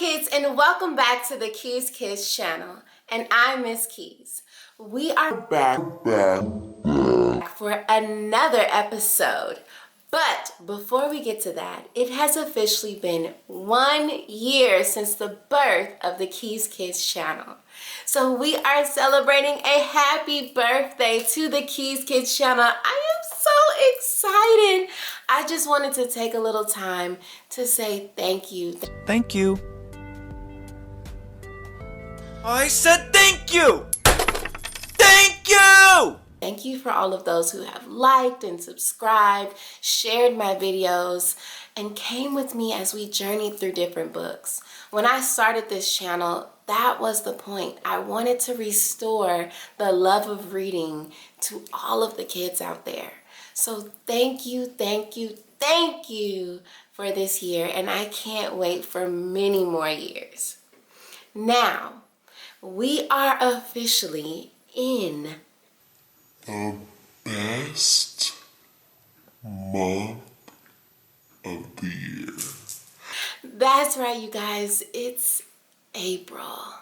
kids, and welcome back to the Keys Kids channel. And I'm Miss Keys. We are back for another episode. But before we get to that, it has officially been 1 year since the birth of the Keys Kids channel. So we are celebrating a happy birthday to the Keys Kids channel. I am so excited. I just wanted to take a little time to say thank you. Thank you. I said thank you! Thank you! Thank you for all of those who have liked and subscribed, shared my videos, and came with me as we journeyed through different books. When I started this channel, that was the point. I wanted to restore the love of reading to all of the kids out there. So thank you, thank you, thank you for this year, and I can't wait for many more years. Now, we are officially in the best month of the year. That's right, you guys. It's April.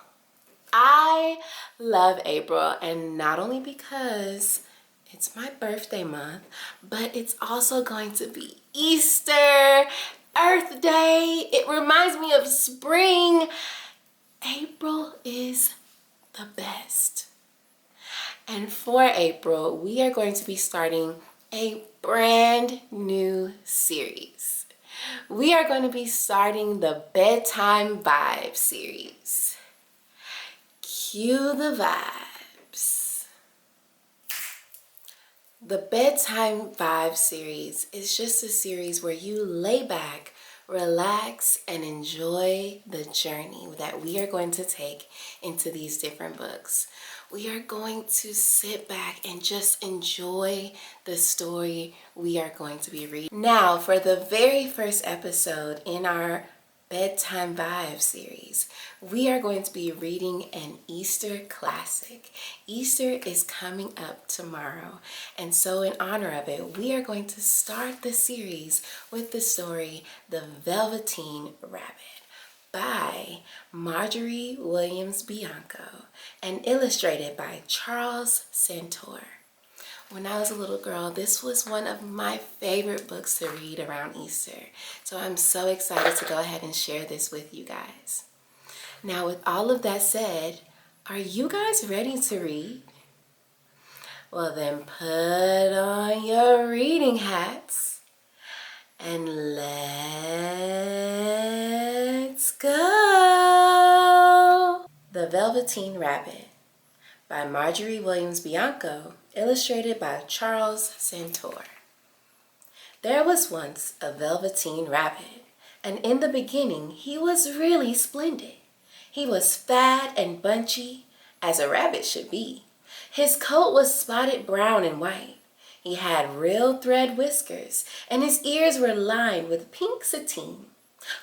I love April, and not only because it's my birthday month, but it's also going to be Easter, Earth Day. It reminds me of spring. April is the best. And for April, we are going to be starting a brand new series. We are going to be starting the Bedtime Vibe series. Cue the vibes. The Bedtime Vibe series is just a series where you lay back, relax, and enjoy the journey that we are going to take into these different books. We are going to sit back and just enjoy the story we are going to be reading. Now, for the very first episode in our Bedtime Vibe series, we are going to be reading an Easter classic. Easter is coming up tomorrow, and so in honor of it, we are going to start the series with the story The Velveteen Rabbit by Margery Bianco and illustrated by Charles Santore. When I was a little girl, this was one of my favorite books to read around Easter. So I'm so excited to go ahead and share this with you guys. Now, with all of that said, are you guys ready to read? Well, then put on your reading hats and let's go. The Velveteen Rabbit by Margery Bianco, illustrated by Charles Santore. There was once a Velveteen Rabbit, and in the beginning he was really splendid. He was fat and bunchy, as a rabbit should be. His coat was spotted brown and white. He had real thread whiskers, and his ears were lined with pink sateen.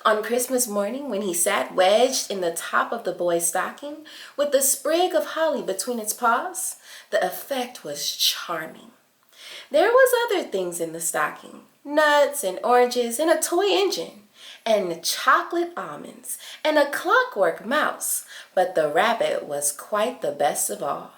On Christmas morning, when he sat wedged in the top of the boy's stocking, with a sprig of holly between its paws, the effect was charming. There was other things in the stocking, nuts and oranges and a toy engine, and chocolate almonds, and a clockwork mouse, but the rabbit was quite the best of all.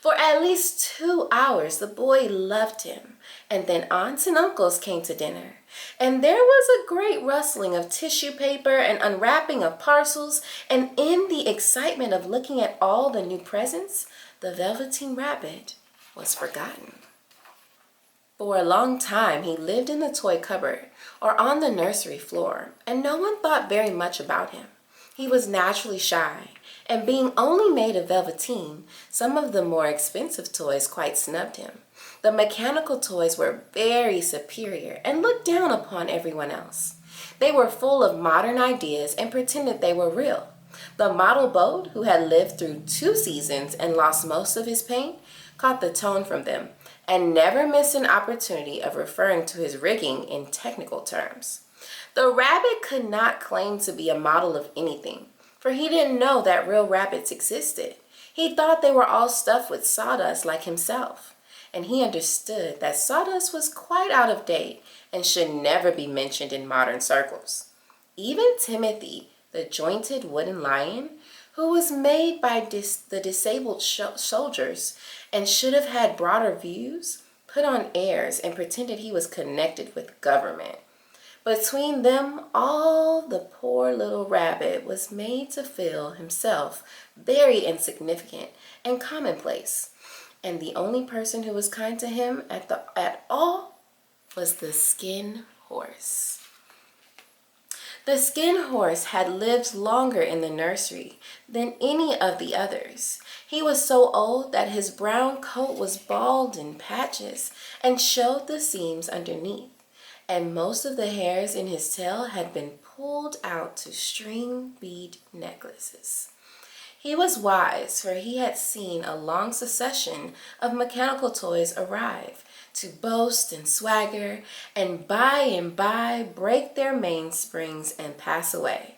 For at least 2 hours the boy loved him, and then aunts and uncles came to dinner, and there was a great rustling of tissue paper and unwrapping of parcels, and in the excitement of looking at all the new presents, the Velveteen Rabbit was forgotten. For a long time he lived in the toy cupboard or on the nursery floor, and no one thought very much about him. He was naturally shy, and being only made of velveteen, some of the more expensive toys quite snubbed him. The mechanical toys were very superior and looked down upon everyone else. They were full of modern ideas and pretended they were real. The model boat, who had lived through 2 seasons and lost most of his paint, caught the tone from them and never missed an opportunity of referring to his rigging in technical terms. The rabbit could not claim to be a model of anything, for he didn't know that real rabbits existed. He thought they were all stuffed with sawdust like himself, and he understood that sawdust was quite out of date and should never be mentioned in modern circles. Even Timothy, the jointed wooden lion, who was made by the disabled soldiers and should have had broader views, put on airs and pretended he was connected with government. Between them all, the poor little rabbit was made to feel himself very insignificant and commonplace. And the only person who was kind to him at all was the skin horse. The skin horse had lived longer in the nursery than any of the others. He was so old that his brown coat was bald in patches and showed the seams underneath, and most of the hairs in his tail had been pulled out to string bead necklaces. He was wise, for he had seen a long succession of mechanical toys arrive to boast and swagger, and by break their mainsprings and pass away.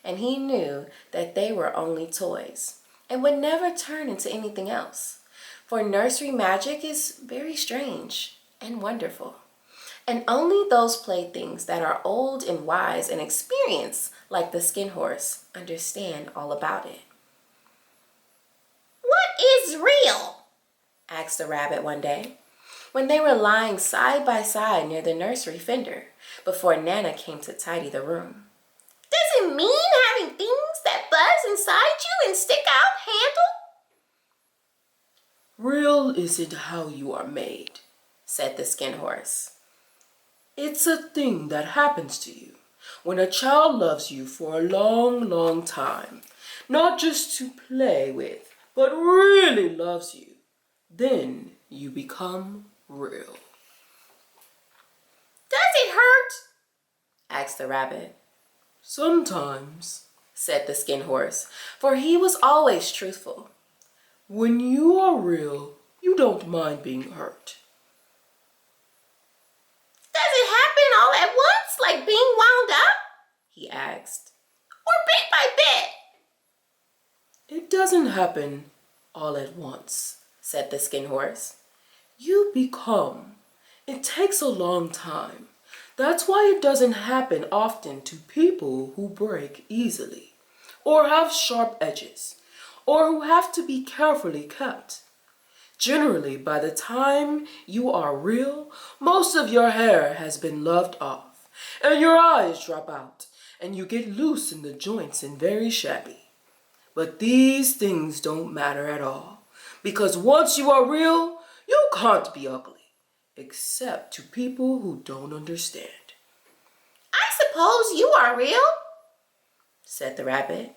And he knew that they were only toys and would never turn into anything else. For nursery magic is very strange and wonderful. And only those playthings that are old and wise and experienced, like the skin horse, understand all about it. "What is real?" asked the rabbit one day, when they were lying side by side near the nursery fender, before Nana came to tidy the room. "Does it mean having things that buzz inside you and stick out handle?" "Real isn't how you are made," said the skin horse. "It's a thing that happens to you when a child loves you for a long, long time, not just to play with, but really loves you. Then you become real." "Does it hurt?" asked the rabbit. "Sometimes," said the skin horse, for he was always truthful. "When you are real, you don't mind being hurt." "Does it happen all at once, like being wound up?" he asked. "Or bit by bit?" "It doesn't happen all at once," said the skin horse. "You become. It takes a long time. That's why it doesn't happen often to people who break easily, or have sharp edges, or who have to be carefully kept. Generally, by the time you are real, most of your hair has been loved off, and your eyes drop out, and you get loose in the joints and very shabby. But these things don't matter at all, because once you are real, you can't be ugly, except to people who don't understand." "I suppose you are real?" said the rabbit.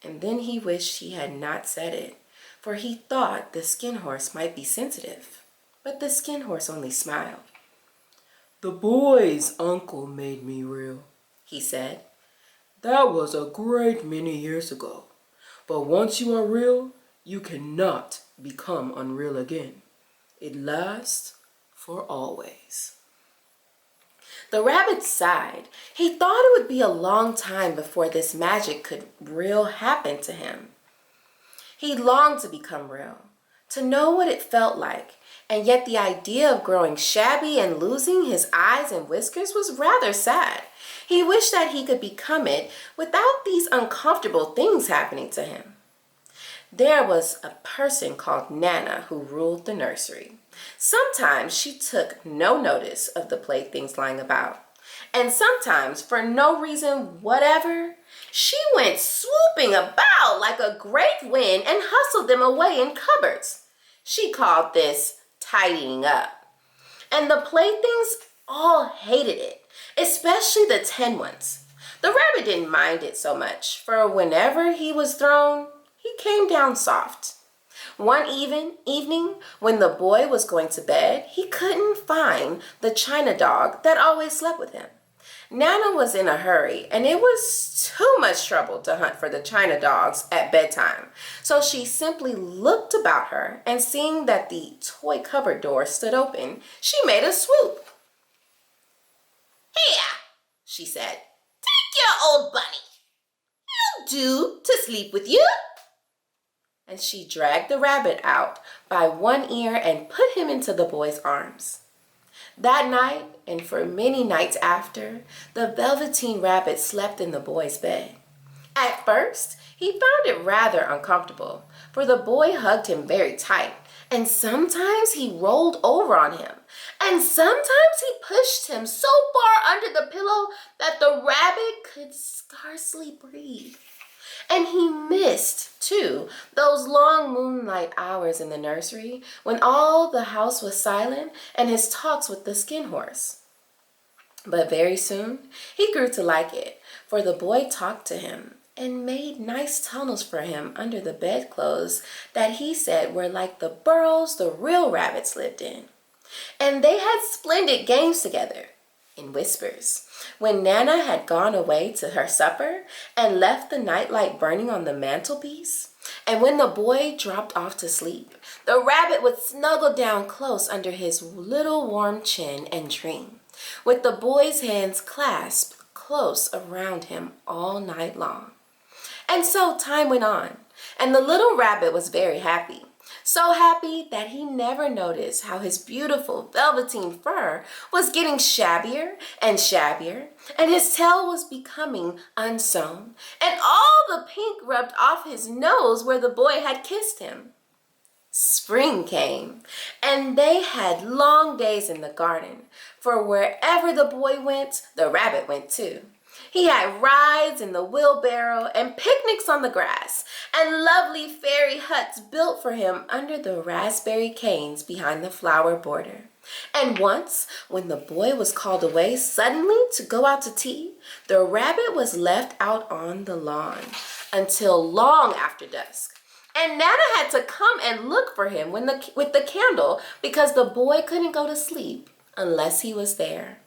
And then he wished he had not said it, for he thought the skin horse might be sensitive. But the skin horse only smiled. "The boy's uncle made me real," he said. "That was a great many years ago. But once you are real, you cannot become unreal again. It lasts for always." The rabbit sighed. He thought it would be a long time before this magic could real happen to him. He longed to become real, to know what it felt like, and yet the idea of growing shabby and losing his eyes and whiskers was rather sad. He wished that he could become it without these uncomfortable things happening to him. There was a person called Nana who ruled the nursery. Sometimes she took no notice of the playthings lying about, and sometimes, for no reason whatever, she went swooping about like a great wind and hustled them away in cupboards. She called this tidying up. And the playthings all hated it, especially the 10 ones. The rabbit didn't mind it so much, for whenever he was thrown, he came down soft. One evening, when the boy was going to bed, he couldn't find the China dog that always slept with him. Nana was in a hurry, and it was too much trouble to hunt for the China dogs at bedtime. So she simply looked about her, and seeing that the toy cupboard door stood open, she made a swoop. "Here," she said, "take your old bunny. He'll do to sleep with you." And she dragged the rabbit out by one ear and put him into the boy's arms. That night, and for many nights after, the Velveteen rabbit slept in the boy's bed. At first, he found it rather uncomfortable, for the boy hugged him very tight, and sometimes he rolled over on him, and sometimes he pushed him so far under the pillow that the rabbit could scarcely breathe. And he missed, too, those long moonlight hours in the nursery when all the house was silent and his talks with the skin horse. But very soon, he grew to like it, for the boy talked to him and made nice tunnels for him under the bedclothes that he said were like the burrows the real rabbits lived in. And they had splendid games together, in whispers, when Nana had gone away to her supper and left the nightlight burning on the mantelpiece. And when the boy dropped off to sleep, the rabbit would snuggle down close under his little warm chin and dream, with the boy's hands clasped close around him all night long. And so time went on, and the little rabbit was very happy. So happy that he never noticed how his beautiful velveteen fur was getting shabbier and shabbier, and his tail was becoming unsewn, and all the pink rubbed off his nose where the boy had kissed him. Spring came, and they had long days in the garden, for wherever the boy went, the rabbit went too. He had rides in the wheelbarrow and picnics on the grass and lovely fairy huts built for him under the raspberry canes behind the flower border. And once, when the boy was called away suddenly to go out to tea, the rabbit was left out on the lawn until long after dusk. And Nana had to come and look for him with the candle because the boy couldn't go to sleep unless he was there.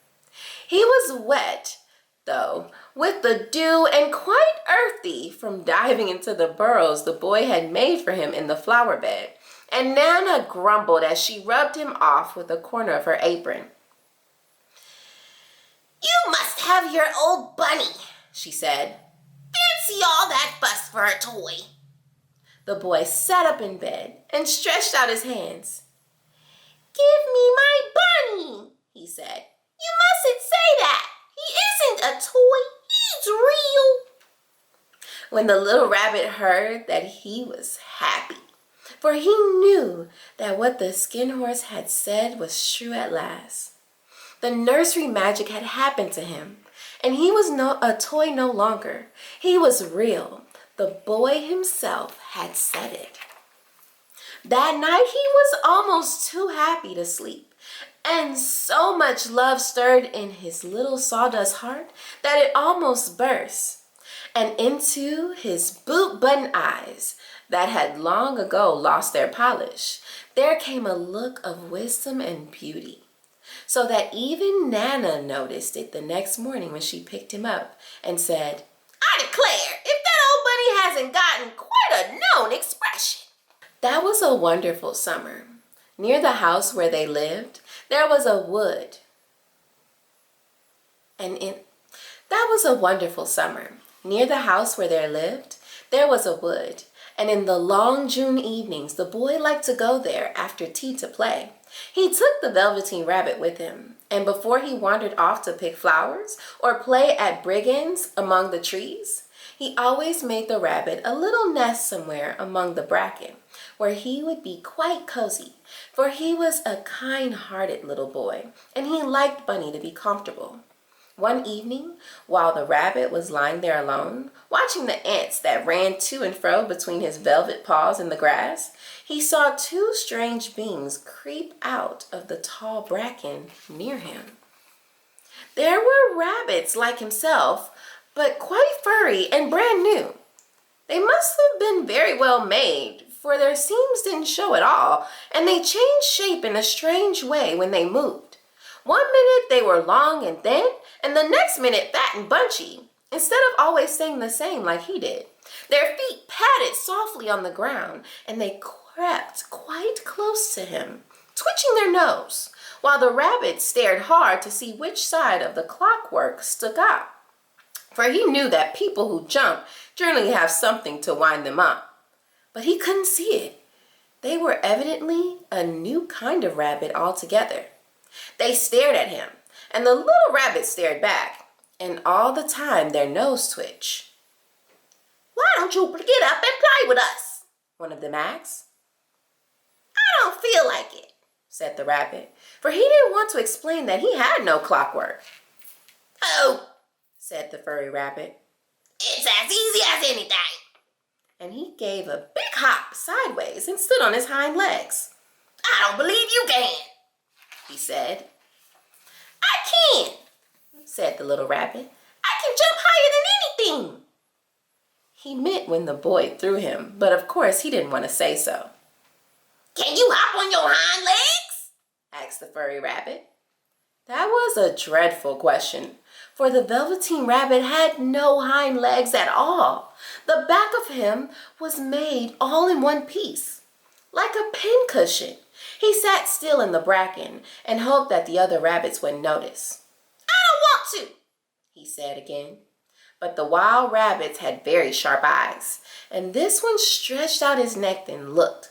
He was wet, though, with the dew and quite earthy from diving into the burrows the boy had made for him in the flower bed, and Nana grumbled as she rubbed him off with a corner of her apron. "You must have your old bunny," she said. "Fancy all that fuss for a toy." The boy sat up in bed and stretched out his hands. "Give me my bunny," he said. "You mustn't say that. He isn't a toy, he's real." When the little rabbit heard that, he was happy, for he knew that what the skin horse had said was true at last. The nursery magic had happened to him, and he was a toy no longer. He was real. The boy himself had said it. That night he was almost too happy to sleep. And so much love stirred in his little sawdust heart that it almost burst. And into his boot-button eyes that had long ago lost their polish, there came a look of wisdom and beauty, so that even Nana noticed it the next morning when she picked him up and said, "I declare, if that old bunny hasn't gotten quite a known expression." That was a wonderful summer. Near the house where they lived, there was a wood. That was a wonderful summer. Near the house where they lived, there was a wood. And in the long June evenings, the boy liked to go there after tea to play. He took the Velveteen Rabbit with him, and before he wandered off to pick flowers or play at brigands among the trees, he always made the rabbit a little nest somewhere among the bracken, where he would be quite cozy, for he was a kind-hearted little boy, and he liked Bunny to be comfortable. One evening, while the rabbit was lying there alone, watching the ants that ran to and fro between his velvet paws in the grass, he saw two strange beings creep out of the tall bracken near him. There were rabbits like himself, but quite furry and brand new. They must have been very well made, for their seams didn't show at all, and they changed shape in a strange way when they moved. One minute they were long and thin, and the next minute fat and bunchy, instead of always staying the same like he did. Their feet patted softly on the ground, and they crept quite close to him, twitching their nose, while the rabbit stared hard to see which side of the clockwork stuck out. For he knew that people who jump generally have something to wind them up. But he couldn't see it. They were evidently a new kind of rabbit altogether. They stared at him, and the little rabbit stared back, and all the time their nose twitched. Why don't you get up and play with us? One of them asked. I don't feel like it, said the rabbit, for he didn't want to explain that he had no clockwork. Oh, said the furry rabbit. It's as easy as anything. And he gave a big hop sideways and stood on his hind legs. I don't believe you can, he said. I can, said the little rabbit. I can jump higher than anything. He meant when the boy threw him, but of course he didn't want to say so. Can you hop on your hind legs? Asked the furry rabbit. That was a dreadful question, for the Velveteen rabbit had no hind legs at all. The back of him was made all in one piece, like a pincushion. He sat still in the bracken and hoped that the other rabbits wouldn't notice. I don't want to, he said again. But the wild rabbits had very sharp eyes, and this one stretched out his neck and looked.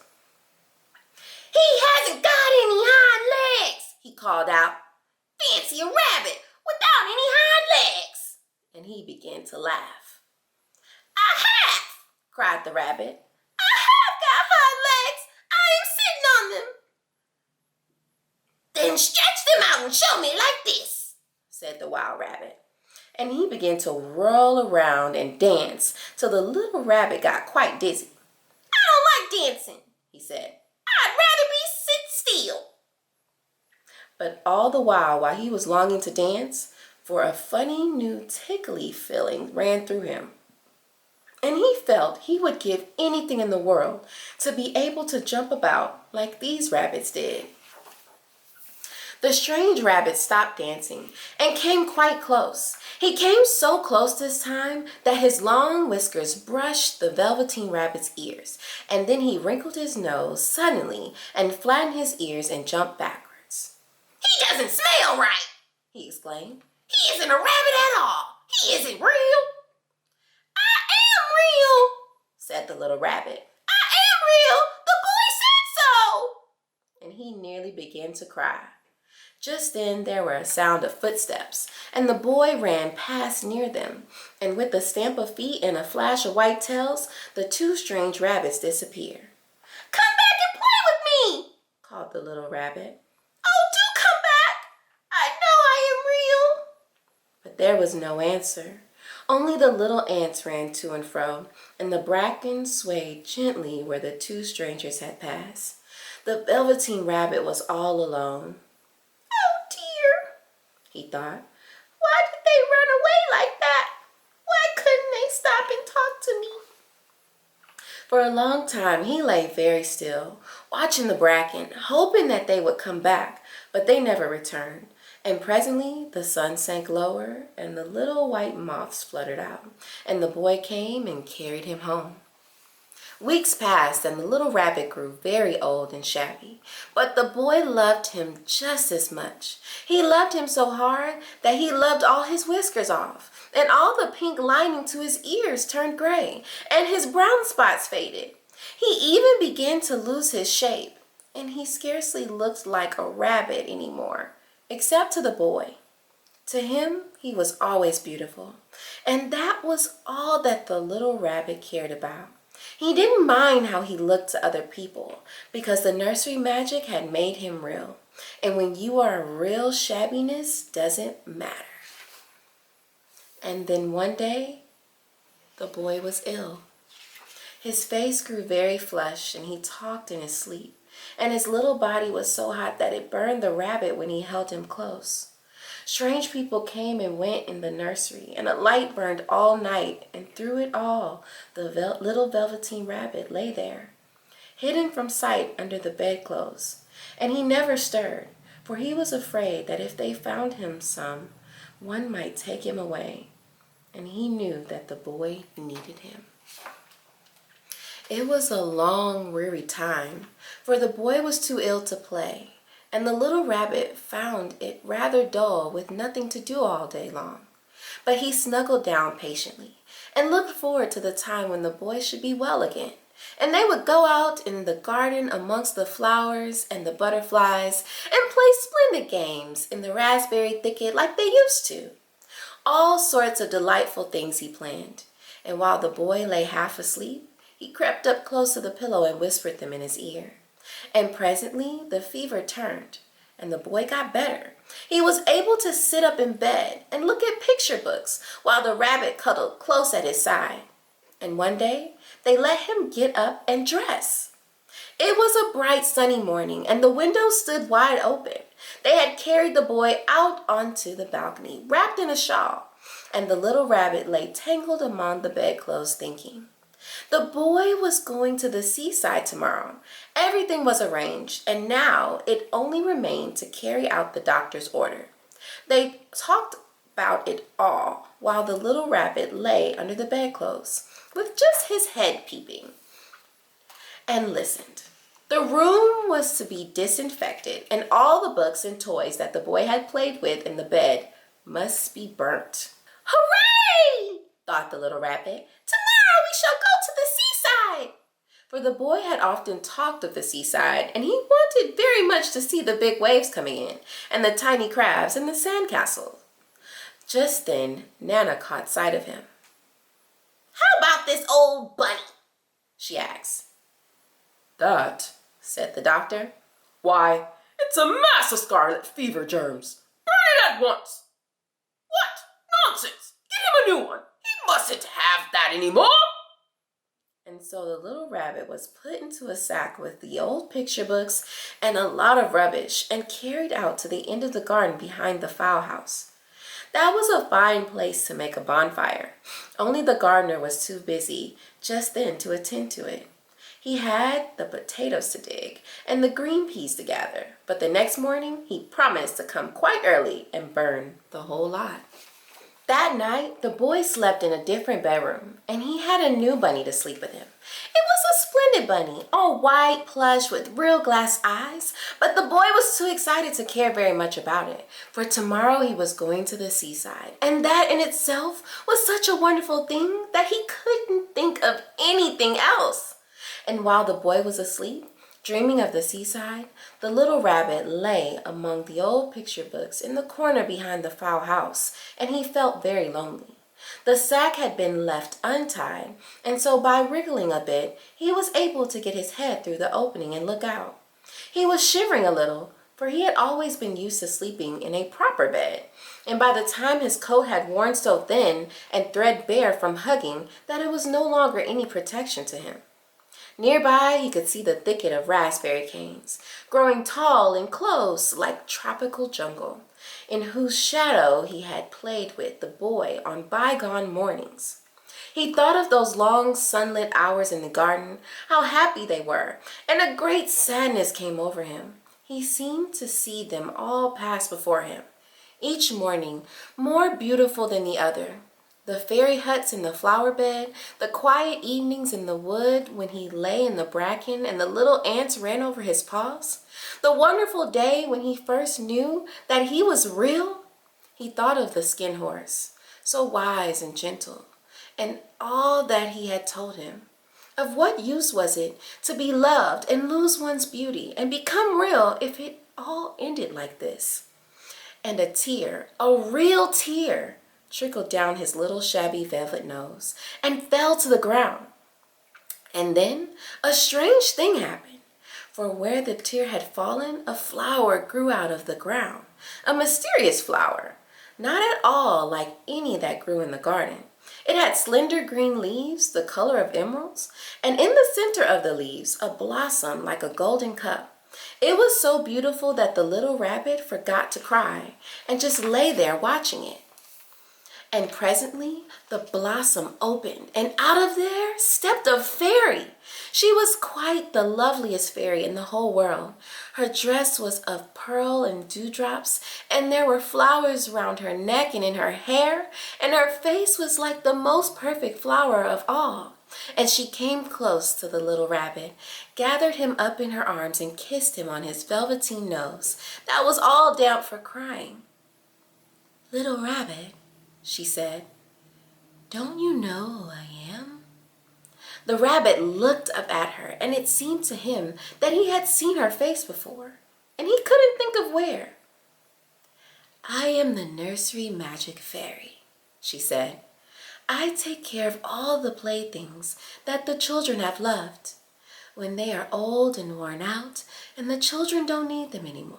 He hasn't got any hind legs, he called out. Fancy a rabbit without any hind legs. And he began to laugh. I have, cried the rabbit. I have got hind legs. I am sitting on them. Then stretch them out and show me like this, said the wild rabbit. And he began to roll around and dance till the little rabbit got quite dizzy. I don't like dancing, he said. I'd rather be sit still. But all the while he was longing to dance, for a funny new tickly feeling ran through him. And he felt he would give anything in the world to be able to jump about like these rabbits did. The strange rabbit stopped dancing and came quite close. He came so close this time that his long whiskers brushed the Velveteen rabbit's ears, and then he wrinkled his nose suddenly and flattened his ears and jumped backwards. He doesn't smell right, he exclaimed. He isn't a rabbit at all. He isn't real. I am real, said the little rabbit. I am real. The boy said so. And he nearly began to cry. Just then there were a sound of footsteps, and the boy ran past near them, and with a stamp of feet and a flash of white tails, the two strange rabbits disappeared. Come back and play with me, called the little rabbit. Oh, do come back. I know I am real. But there was no answer. Only the little ants ran to and fro, and the bracken swayed gently where the two strangers had passed. The Velveteen rabbit was all alone. He thought, why did they run away like that? Why couldn't they stop and talk to me? For a long time, he lay very still, watching the bracken, hoping that they would come back, but they never returned. And presently, the sun sank lower, and the little white moths fluttered out, and the boy came and carried him home. Weeks passed, and the little rabbit grew very old and shabby, but the boy loved him just as much. He loved him so hard that he loved all his whiskers off, and all the pink lining to his ears turned gray, and his brown spots faded. He even began to lose his shape, and he scarcely looked like a rabbit anymore, except to the boy. To him, he was always beautiful, and that was all that the little rabbit cared about. He didn't mind how he looked to other people because the nursery magic had made him real. And when you are real, shabbiness doesn't matter. And then one day, the boy was ill. His face grew very flushed and he talked in his sleep. And his little body was so hot that it burned the rabbit when he held him close. Strange people came and went in the nursery, and a light burned all night, and through it all, the little Velveteen rabbit lay there, hidden from sight under the bedclothes. And he never stirred, for he was afraid that if they found him one might take him away, and he knew that the boy needed him. It was a long, weary time, for the boy was too ill to play. And the little rabbit found it rather dull with nothing to do all day long. But he snuggled down patiently and looked forward to the time when the boy should be well again. And they would go out in the garden amongst the flowers and the butterflies and play splendid games in the raspberry thicket like they used to. All sorts of delightful things he planned. And while the boy lay half asleep, he crept up close to the pillow and whispered them in his ear. And presently the fever turned, and the boy got better. He was able to sit up in bed and look at picture books while the rabbit cuddled close at his side. And one day, they let him get up and dress. It was a bright sunny morning, and the window stood wide open. They had carried the boy out onto the balcony, wrapped in a shawl, and the little rabbit lay tangled among the bedclothes thinking. The boy was going to the seaside tomorrow. Everything was arranged, and now it only remained to carry out the doctor's order. They talked about it all while the little rabbit lay under the bedclothes, with just his head peeping, and listened. The room was to be disinfected, and all the books and toys that the boy had played with in the bed must be burnt. "Hooray!" thought the little rabbit. "Tomorrow we shall go to the seaside." For the boy had often talked of the seaside, and he wanted very much to see the big waves coming in, and the tiny crabs and the sandcastle. Just then, Nana caught sight of him. "How about this old bunny?" she asked. "That," said the doctor, "why, it's a mass of scarlet fever germs. Burn it at once." "What? Nonsense! Get him a new one. He mustn't have that anymore." And so the little rabbit was put into a sack with the old picture books and a lot of rubbish and carried out to the end of the garden behind the fowl house. That was a fine place to make a bonfire, only the gardener was too busy just then to attend to it. He had the potatoes to dig and the green peas to gather, but the next morning he promised to come quite early and burn the whole lot. That night, the boy slept in a different bedroom, and he had a new bunny to sleep with him. It was a splendid bunny, all white plush with real glass eyes, but the boy was too excited to care very much about it, for tomorrow he was going to the seaside, and that in itself was such a wonderful thing that he couldn't think of anything else. And while the boy was asleep, dreaming of the seaside, the little rabbit lay among the old picture books in the corner behind the fowl house, and he felt very lonely. The sack had been left untied, and so by wriggling a bit, he was able to get his head through the opening and look out. He was shivering a little, for he had always been used to sleeping in a proper bed, and by the time his coat had worn so thin and threadbare from hugging that it was no longer any protection to him. Nearby, he could see the thicket of raspberry canes, growing tall and close like tropical jungle, in whose shadow he had played with the boy on bygone mornings. He thought of those long sunlit hours in the garden, how happy they were, and a great sadness came over him. He seemed to see them all pass before him, each morning more beautiful than the other. The fairy huts in the flower bed, the quiet evenings in the wood when he lay in the bracken and the little ants ran over his paws, the wonderful day when he first knew that he was real. He thought of the skin horse, so wise and gentle, and all that he had told him. Of what use was it to be loved and lose one's beauty and become real if it all ended like this? And a tear, a real tear, trickled down his little shabby velvet nose and fell to the ground. And then a strange thing happened, for where the tear had fallen, a flower grew out of the ground, a mysterious flower, not at all like any that grew in the garden. It had slender green leaves, the color of emeralds, and in the center of the leaves, a blossom like a golden cup. It was so beautiful that the little rabbit forgot to cry and just lay there watching it. And presently the blossom opened, and out of there stepped a fairy. She was quite the loveliest fairy in the whole world. Her dress was of pearl and dewdrops, and there were flowers round her neck and in her hair, and her face was like the most perfect flower of all. And she came close to the little rabbit, gathered him up in her arms, and kissed him on his velveteen nose that was all damp for crying. "Little rabbit," she said, "don't you know who I am?" The rabbit looked up at her, and it seemed to him that he had seen her face before, and he couldn't think of where. "I am the nursery magic fairy," she said. I take care of all the playthings that the children have loved. When they are old and worn out and the children don't need them anymore,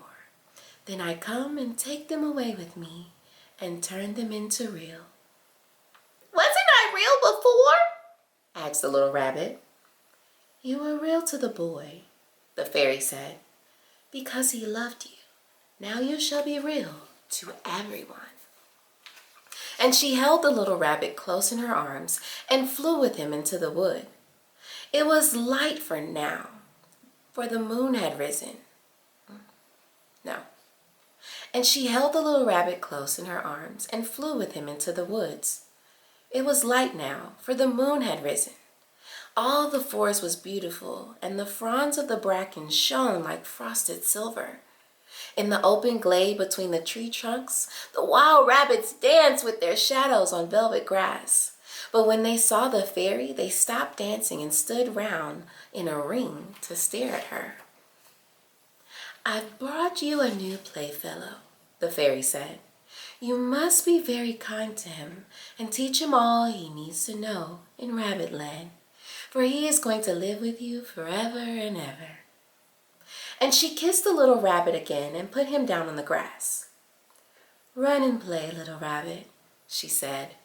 then I come and take them away with me and turn them into real. Wasn't I real before? Asked the little rabbit. You were real to the boy, the fairy said, because he loved you. Now you shall be real to everyone. And she held the little rabbit close in her arms and flew with him into the wood. It was light for now, for the moon had risen. No. And she held the little rabbit close in her arms and flew with him into the woods. It was light now, for the moon had risen. All the forest was beautiful, and the fronds of the bracken shone like frosted silver. In the open glade between the tree trunks, the wild rabbits danced with their shadows on velvet grass. But when they saw the fairy, they stopped dancing and stood round in a ring to stare at her. I've brought you a new playfellow, the fairy said. You must be very kind to him and teach him all he needs to know in Rabbitland, for he is going to live with you forever and ever. And she kissed the little rabbit again and put him down on the grass. Run and play, little rabbit, she said.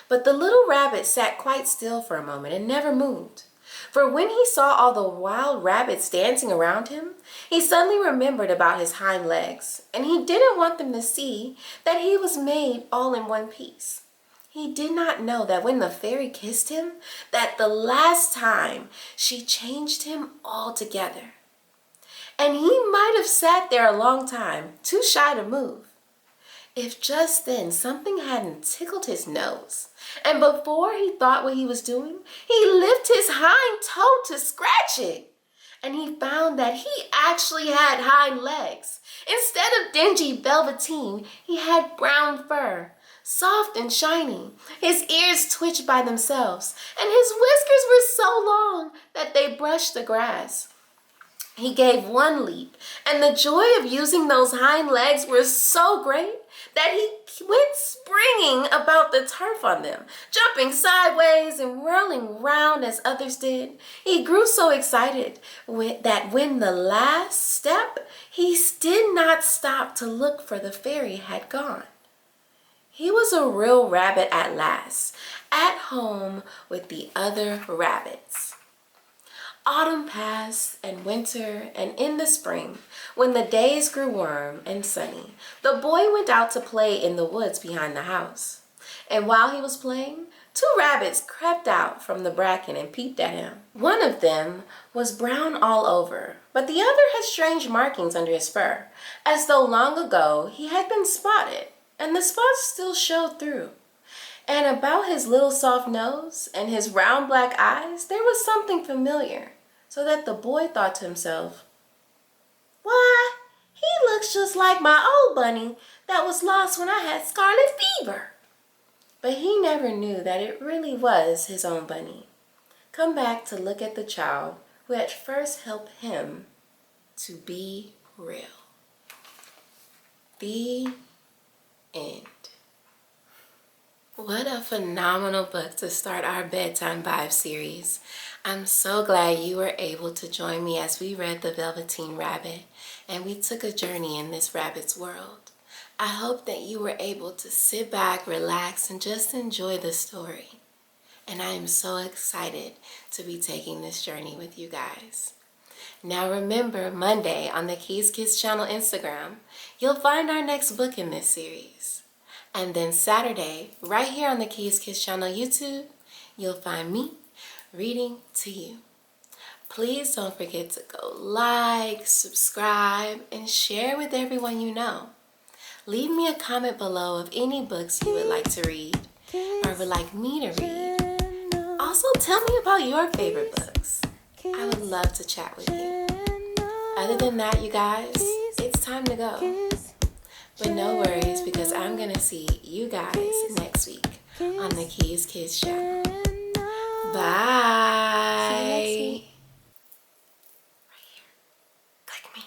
But the little rabbit sat quite still for a moment and never moved. For when he saw all the wild rabbits dancing around him, he suddenly remembered about his hind legs, and he didn't want them to see that he was made all in one piece. He did not know that when the fairy kissed him, that the last time she changed him altogether. And he might have sat there a long time, too shy to move, if just then something hadn't tickled his nose. And before he thought what he was doing, he lifted his hind toe to scratch it. And he found that he actually had hind legs. Instead of dingy velveteen, he had brown fur, soft and shiny. His ears twitched by themselves, and his whiskers were so long that they brushed the grass. He gave one leap, and the joy of using those hind legs was so great that he went springing about the turf on them, jumping sideways and whirling round as others did. He grew so excited that when the last step, he did not stop to look, for the fairy had gone. He was a real rabbit at last, at home with the other rabbits. Autumn passed, and winter, and in the spring, when the days grew warm and sunny, the boy went out to play in the woods behind the house. And while he was playing, 2 rabbits crept out from the bracken and peeped at him. One of them was brown all over, but the other had strange markings under his fur, as though long ago he had been spotted, and the spots still showed through. And about his little soft nose and his round black eyes, there was something familiar, so that the boy thought to himself, why, he looks just like my old bunny that was lost when I had scarlet fever. But he never knew that it really was his own bunny, come back to look at the child who had first helped him to be real. The end. What a phenomenal book to start our Bedtime Vibe series. I'm so glad you were able to join me as we read The Velveteen Rabbit and we took a journey in this rabbit's world. I hope that you were able to sit back, relax, and just enjoy the story. And I am so excited to be taking this journey with you guys. Now remember, Monday on the Keys Kids channel Instagram, you'll find our next book in this series. And then Saturday, right here on the Keys Kids channel YouTube, you'll find me reading to you. Please don't forget to go like, subscribe, and share with everyone you know. Leave me a comment below of any books you would like to read or would like me to read. Also, tell me about your favorite books. I would love to chat with you. Other than that, you guys, it's time to go. But no worries, because I'm going to see you guys next week on the Keys Kids channel. Bye. Right here. Click me.